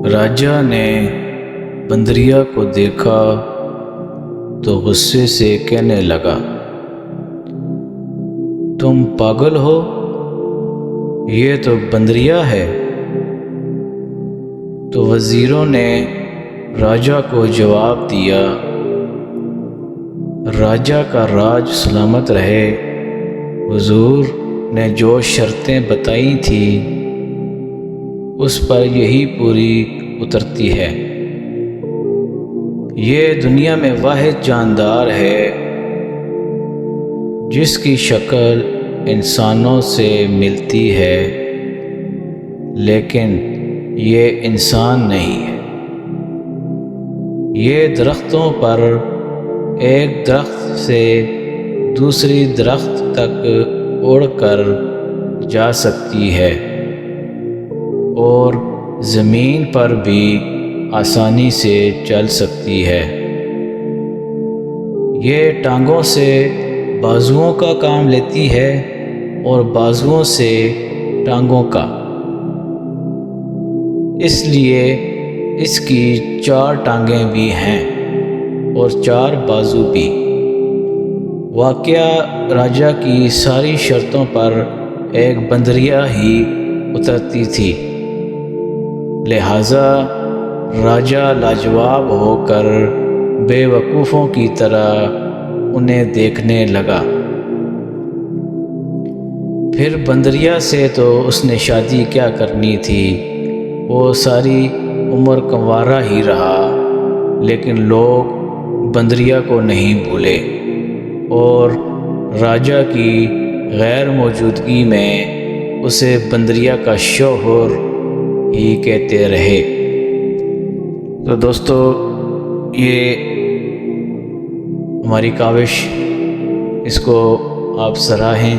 راجا نے بندریا کو دیکھا تو غصے سے کہنے لگا، تم پاگل ہو؟ یہ تو بندریا ہے۔ تو وزیروں نے راجا کو جواب دیا، راجا کا راج سلامت رہے، حضور نے جو شرطیں بتائی تھیں اس پر یہی پوری اترتی ہے۔ یہ دنیا میں واحد جاندار ہے جس کی شکل انسانوں سے ملتی ہے لیکن یہ انسان نہیں ہے۔ یہ درختوں پر ایک درخت سے دوسری درخت تک اڑ کر جا سکتی ہے اور زمین پر بھی آسانی سے چل سکتی ہے۔ یہ ٹانگوں سے بازوؤں کا کام لیتی ہے اور بازوؤں سے ٹانگوں کا، اس لیے اس کی 4 ٹانگیں بھی ہیں اور 4 بازو بھی۔ واقعہ راجا کی ساری شرطوں پر ایک بندریا ہی اترتی تھی، لہٰذا راجا لاجواب ہو کر بے وقوفوں کی طرح انہیں دیکھنے لگا۔ پھر بندریا سے تو اس نے شادی کیا کرنی تھی، وہ ساری عمر کنوارا ہی رہا، لیکن لوگ بندریا کو نہیں بھولے اور راجا کی غیر موجودگی میں اسے بندریا کا شوہر ہی کہتے رہے۔ تو دوستو، یہ ہماری کاوش، اس کو آپ سراہیں۔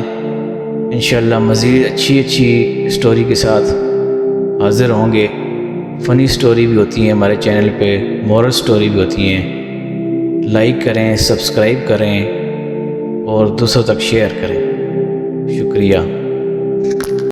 انشاءاللہ مزید اچھی اسٹوری کے ساتھ حاضر ہوں گے۔ فنی اسٹوری بھی ہوتی ہیں ہمارے چینل پہ، مورل اسٹوری بھی ہوتی ہیں۔ لائک کریں، سبسکرائب کریں اور دوسروں تک شیئر کریں۔ شکریہ۔